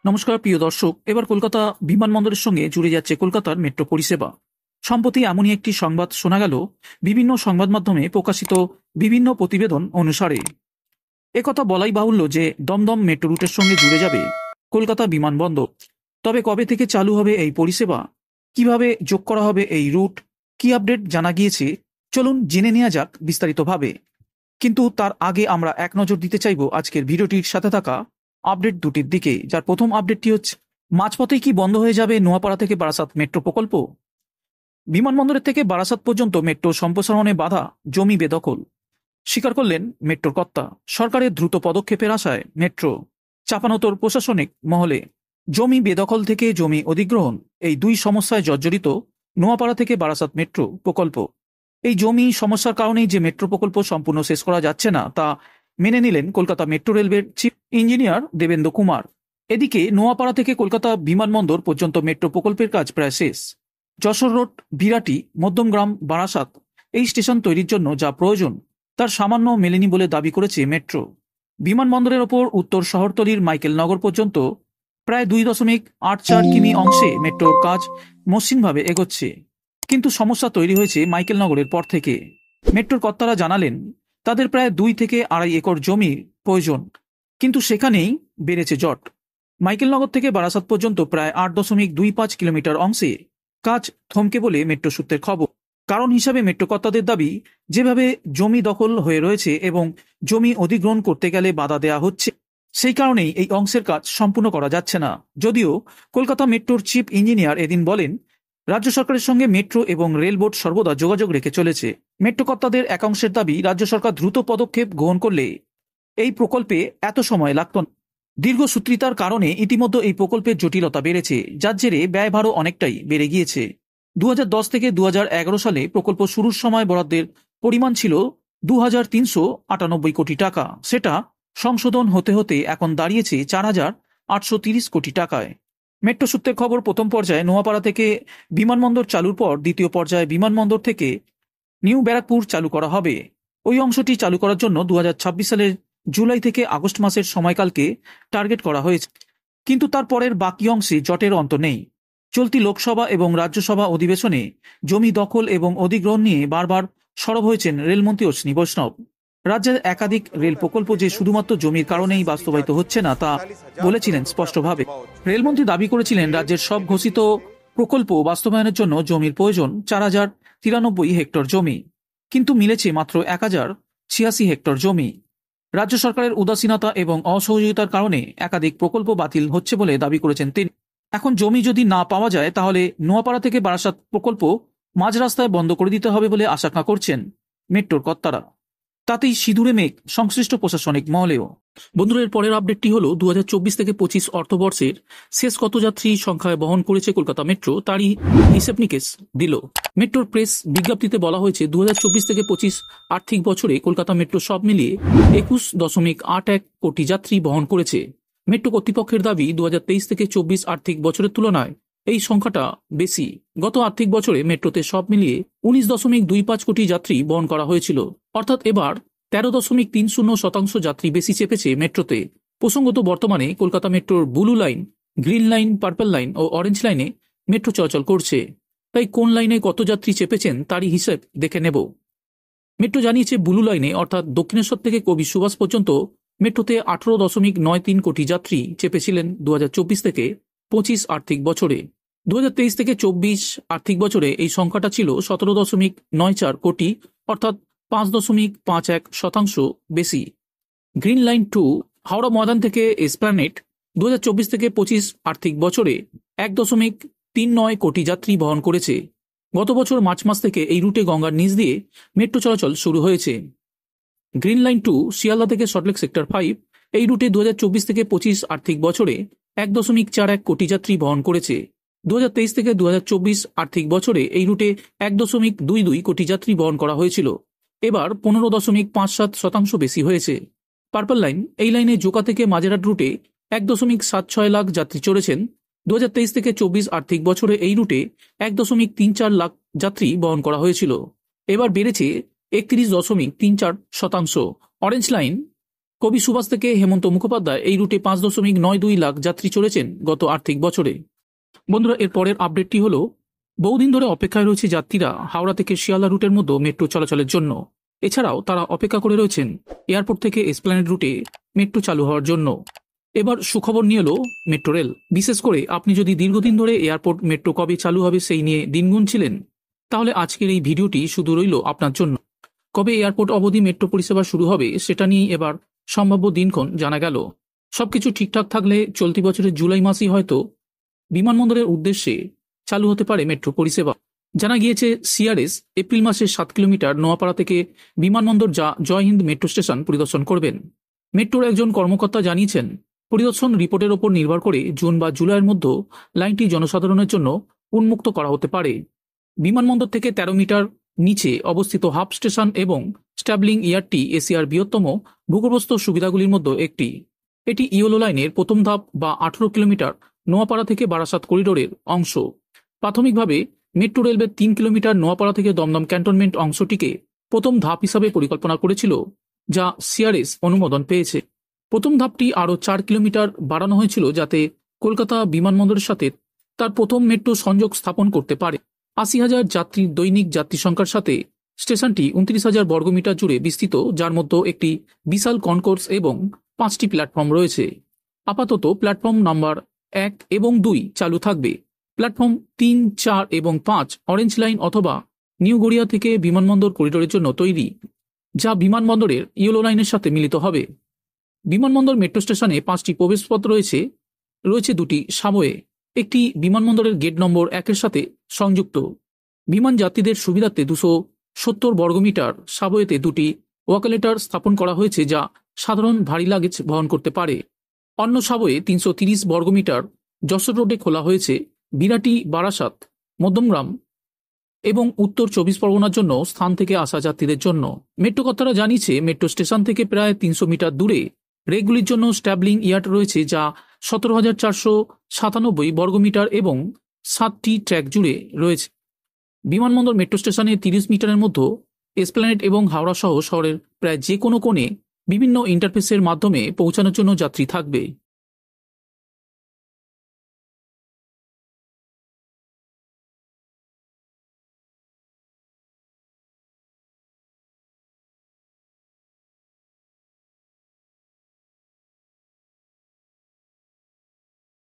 নমস্কার প্রিয় দর্শক। এবার কলকাতা বিমানবন্দরের সঙ্গে জুড়ে যাচ্ছে কলকাতার মেট্রো পরিষেবা। সম্প্রতি এমনই একটি সংবাদ শোনা গেল বিভিন্ন সংবাদ মাধ্যমে প্রকাশিত বিভিন্ন প্রতিবেদন অনুসারে। একথা বলাই বাহুল্য যে দমদম মেট্রো রুটের সঙ্গে জুড়ে যাবে কলকাতা বিমানবন্দর। তবে কবে থেকে চালু হবে এই পরিষেবা, কিভাবে যোগ করা হবে এই রুট, কি আপডেট জানা গিয়েছে, চলুন জেনে নেওয়া যাক বিস্তারিতভাবে। কিন্তু তার আগে আমরা এক নজর দিতে চাইব আজকের ভিডিওটির সাথে থাকা আপডেট দুটির দিকে। যার প্রথম আপডেটটি হচ্ছে, মাঝপথেই কি বন্ধ হয়ে যাবে নোয়াপাড়া থেকে বারাসাত মেট্রো প্রকল্প? বিমানবন্দরের থেকে বারাসাত পর্যন্ত মেট্রো সম্প্রসারণে বাধা, জমি বেদখল। স্বীকার করলেন মেট্রোর কর্তা। সরকারের দ্রুত পদক্ষেপের আশায় মেট্রো চাপানোতর প্রশাসনিক মহলে। জমি বেদখল থেকে জমি অধিগ্রহণ, এই দুই সমস্যায় জর্জরিত নোয়াপাড়া থেকে বারাসাত মেট্রো প্রকল্প। এই জমি সমস্যার কারণেই যে মেট্রো প্রকল্প সম্পূর্ণ শেষ করা যাচ্ছে না তা মেনে নিলেন কলকাতা মেট্রো রেলওয়ের চিফ ইঞ্জিনিয়ার দেবেন্দ্র কুমার। এদিকে নোয়াপাড়া থেকে কলকাতা বিমানবন্দর পর্যন্ত মেট্রো প্রকল্পের কাজ প্রায় শেষ। যশোর রোড, বিরাটি, মধ্যমগ্রাম, বারাসাত এই স্টেশন তৈরির জন্য যা প্রয়োজন তার সামান্য মেলেনি বলে দাবি করেছে মেট্রো। বিমানবন্দরের ওপর উত্তর শহরতলির মাইকেল নগর পর্যন্ত প্রায় 2.84 কিমি অংশে মেট্রোর কাজ মসৃণভাবে এগোচ্ছে। কিন্তু সমস্যা তৈরি হয়েছে মাইকেল নগরের পর থেকে। মেট্রোর কর্তারা জানালেন তাদের প্রায় 2 থেকে 2.5 একর জমির প্রয়োজন, কিন্তু সেখানেই বেড়েছে জট। মাইকেলনগর থেকে বারাসাত পর্যন্ত প্রায় 8.25 কিলোমিটার অংশে কাজ থমকে বলে মেট্রো সূত্রের খবর। কারণ হিসাবে মেট্রো কর্তাদের দাবি, যেভাবে জমি দখল হয়ে রয়েছে এবং জমি অধিগ্রহণ করতে গেলে বাধা দেওয়া হচ্ছে, সেই কারণেই এই অংশের কাজ সম্পূর্ণ করা যাচ্ছে না। যদিও কলকাতা মেট্রোর চিফ ইঞ্জিনিয়ার এদিন বলেন, রাজ্য সরকারের সঙ্গে মেট্রো এবং রেল বোর্ড সর্বদা যোগাযোগ রেখে চলেছে। মেট্রো কর্তাদের একাংশের দাবি, রাজ্য সরকার দ্রুত পদক্ষেপ গ্রহণ করলে এই প্রকল্পে এত সময় লাগত না। দীর্ঘসূত্রিতার কারণে ইতিমধ্যে এই প্রকল্পের জটিলতা বেড়েছে, যার জেরে ব্যয়ভারও অনেকটাই বেড়ে গিয়েছে। 2010 থেকে 2011 সালে প্রকল্প শুরুর সময় বরাদ্দের পরিমাণ ছিল 2,398 কোটি টাকা। সেটা সংশোধন হতে হতে এখন দাঁড়িয়েছে 4,830 কোটি টাকায়। মেট্রো সূত্রের খবর, প্রথম পর্যায়ে নোয়াপাড়া থেকে বিমানবন্দর চালুর পর দ্বিতীয় পর্যায়ে বিমানবন্দর থেকে নিউ ব্যারাকপুর চালু করা হবে। ওই অংশটি চালু করার জন্য 2026 সালের জুলাই থেকে আগস্ট মাসের সময়কালকে টার্গেট করা হয়েছে। কিন্তু তারপরের বাকি অংশে জটের অন্ত নেই। চলতি লোকসভা এবং রাজ্যসভা অধিবেশনে জমি দখল এবং অধিগ্রহণ নিয়ে বারবার সরব হয়েছেন রেলমন্ত্রী অশ্বিনী বৈষ্ণব। রাজ্যের একাধিক রেল প্রকল্প যে শুধুমাত্র জমির কারণেই বাস্তবায়িত হচ্ছে না তা বলেছিলেন স্পষ্টভাবে। রেলমন্ত্রী দাবি করেছিলেন, রাজ্যের সব ঘোষিত প্রকল্প বাস্তবায়নের জন্য জমির প্রয়োজন 4,093 হেক্টর জমি, কিন্তু মিলেছে মাত্র 1,086 হেক্টর জমি। রাজ্য সরকারের উদাসীনতা এবং অসহযোগিতার কারণে একাধিক প্রকল্প বাতিল হচ্ছে বলে দাবি করেছেন তিনি। এখন জমি যদি না পাওয়া যায় তাহলে নোয়াপাড়া থেকে বারাসাত প্রকল্প মাঝ রাস্তায় বন্ধ করে দিতে হবে বলে আশঙ্কা করছেন মেট্রোর কর্তারা। তাতেই সিঁদুরে মেঘ সংশ্লিষ্ট প্রশাসনিক মহলেও। বন্ধুরা, এর পরের আপডেটটি হলো 2024 থেকে 25 অর্থবর্ষের শেষ কত যাত্রী সংখ্যায় বহন করেছে কলকাতা মেট্রো, তারই হিসেব নিকেশ দিল। মেট্রোর প্রেস বিজ্ঞপ্তিতে বলা হয়েছে, 2024 থেকে 25 আর্থিক বছরে কলকাতা মেট্রো সব মিলিয়ে 21.81 কোটি যাত্রী বহন করেছে। মেট্রো কর্তৃপক্ষের দাবি, 2023 থেকে 24 আর্থিক বছরের তুলনায় এই সংখ্যাটা বেশি। গত আর্থিক বছরে মেট্রোতে সব মিলিয়ে 19.25 কোটি যাত্রী বহন করা হয়েছিল। অর্থাৎ এবার 13.30% যাত্রী বেশি চেপেছে মেট্রোতে। প্রসঙ্গত, বর্তমানে কলকাতা মেট্রোর blue line, green line, purple line ও অরেঞ্জ লাইনে মেট্রো চলাচল করছে। তাই কোন লাইনে কত যাত্রী চেপেছেন তারই হিসেব দেখে নেব। মেট্রো জানিয়েছে, ব্লু লাইনে অর্থাৎ দক্ষিণেশ্বর থেকে কবি সুভাষ পর্যন্ত মেট্রোতে 18.9 কোটি যাত্রী চেপেছিলেন 2024 থেকে 25 আর্থিক বছরে। 2023 থেকে 24 আর্থিক বছরে এই সংখ্যাটা ছিল 17.94 কোটি, অর্থাৎ 5.51% বেশি। গ্রিন লাইন 2 হাওড়া ময়দান থেকে এসপ্ল্যানেড 2024 থেকে 25 আর্থিক বছরে 1.39 কোটি যাত্রী বহন করেছে। গত বছর মার্চ মাস থেকে এই রুটে গঙ্গার নিচ দিয়ে মেট্রো চলাচল শুরু হয়েছে। গ্রিন লাইন 2 শিয়ালদা থেকে সল্টলেক সেক্টর 5 এই রুটে 2024 থেকে 25 আর্থিক বছরে 1.41 কোটি যাত্রী বহন করেছে। 2023 থেকে 2024 আর্থিক বছরে এই রুটে 1.22 কোটি যাত্রী বহন করা হয়েছিল। এবার 15.57% বেশি হয়েছে। পার্পল লাইন, এই লাইনে জোকা থেকে মাঝেরহাট রুটে 1.76 লাখ যাত্রী চড়েছেন। 2023 থেকে 24 আর্থিক বছরে এই রুটে 1.34 লাখ যাত্রী বহন করা হয়েছিল। এবার বেড়েছে 31.34%। অরেঞ্জ লাইন কবি সুভাষ থেকে হেমন্ত মুখোপাধ্যায় এই রুটে 5.92 লাখ যাত্রী চড়েছেন গত আর্থিক বছরে। বন্ধুরা, এর পরের আপডেটটি হলো, বহুদিন ধরে অপেক্ষায় রয়েছে যাত্রীরা হাওড়া থেকে শিয়ালদা রুটের মধ্যে মেট্রো চলাচলের জন্য। এছাড়াও তারা অপেক্ষা করে রয়েছেন এয়ারপোর্ট থেকে এসপ্ল্যানেড রুটে মেট্রো চালু হওয়ার জন্য। এবার সুখবর নিয়ে এলো মেট্রো রেল। বিশেষ করে আপনি যদি দীর্ঘদিন ধরে এয়ারপোর্ট মেট্রো কবে চালু হবে সেই নিয়ে দিন গুনছিলেন, তাহলে আজকের এই ভিডিওটি শুধু রইল আপনার জন্য। কবে এয়ারপোর্ট অবধি মেট্রো পরিষেবা শুরু হবে সেটা নিয়ে এবার সম্ভাব্য দিনক্ষণ জানা গেল। সবকিছু ঠিকঠাক থাকলে চলতি বছরের জুলাই মাসেই হয়তো বিমানবন্দরের উদ্দেশ্যে চালু হতে পারে মেট্রো পরিষেবা। জানা গিয়েছে, সিআরএস এপ্রিল মাসে 7 কিলোমিটার নোয়াপাড়া থেকে বিমানবন্দর যা জয় হিন্দ মেট্রো স্টেশন পরিদর্শন করবেন। মেট্রোর একজন কর্মকর্তা জানিয়েছেন, পরিদর্শন রিপোর্টের ওপর নির্ভর করে জুন বা জুলাইয়ের মধ্যে লাইনটি জনসাধারণের জন্য উন্মুক্ত করা হতে পারে। বিমানবন্দর থেকে 13 মিটার নিচে অবস্থিত হাব স্টেশন এবং স্ট্যাবলিং ইয়ার্ডটি এশিয়ার বৃহত্তম ভূগর্ভস্থ সুবিধাগুলির মধ্যে একটি। এটি ইয়েলো লাইনের প্রথম ধাপ বা 18 কিলোমিটার নোয়াপাড়া থেকে বারাসাত করিডোরের অংশ। প্রাথমিকভাবে মেট্রো রেলওয়ে 3 কিলোমিটার নোয়াপাড়া থেকে দমদম ক্যান্টনমেন্ট অংশটিকে প্রথম ধাপ হিসাবে পরিকল্পনা করেছিল, যা সিআরএস অনুমোদন পেয়েছে। প্রথম ধাপটি আরও 4 কিলোমিটার বাড়ানো হয়েছিল যাতে কলকাতা বিমানবন্দরের সাথে তার প্রথম মেট্রো সংযোগ স্থাপন করতে পারে। 80,000 যাত্রীর দৈনিক যাত্রী সংখ্যার সাথে স্টেশনটি 29,000 বর্গমিটার জুড়ে বিস্তৃত, যার মধ্যে একটি বিশাল কনকোর্স এবং 5টি প্ল্যাটফর্ম রয়েছে। আপাতত প্ল্যাটফর্ম নাম্বার 1 এবং 2 চালু থাকবে। প্ল্যাটফর্ম 3, 4 এবং 5 অরেঞ্জ লাইন অথবা নিউ গড়িয়া থেকে বিমানবন্দর করিডোরের জন্য তৈরি, যা বিমানবন্দরের ইয়েলো লাইনের সাথে মিলিত হবে। বিমানবন্দর মেট্রো স্টেশনে 5টি প্রবেশপথ রয়েছে। রয়েছে 2টি সাবওয়ে, একটি বিমানবন্দরের গেট নম্বর 1 সাথে সংযুক্ত। বিমান যাত্রীদের সুবিধার্থে 270 বর্গমিটার সাবওয়েতে 2টি ওয়াকলেটার স্থাপন করা হয়েছে, যা সাধারণ ভারী লাগেজ বহন করতে পারে। অন্য সাবওয়ে 330 বর্গমিটার যশোর রোডে খোলা হয়েছে বিরাটি, বারাসাত, মধ্যমগ্রাম এবং উত্তর 24 পরগনার জন্য স্থান থেকে আসা যাত্রীদের জন্য। মেট্রো কর্তারা জানিয়েছে, মেট্রো স্টেশন থেকে প্রায় 300 মিটার দূরে রেকগুলির জন্য স্ট্যাবলিং ইয়ার্ড রয়েছে, যা 17,497 বর্গমিটার এবং 7টি ট্র্যাক জুড়ে রয়েছে। বিমানবন্দর মেট্রো স্টেশনে 30 মিটারের মধ্যে এসপ্ল্যানেড এবং হাওড়া সহ শহরের প্রায় যে কোনো কোণে বিভিন্ন ইন্টারফেসের মাধ্যমে পৌঁছানোর জন্য যাত্রী থাকবে।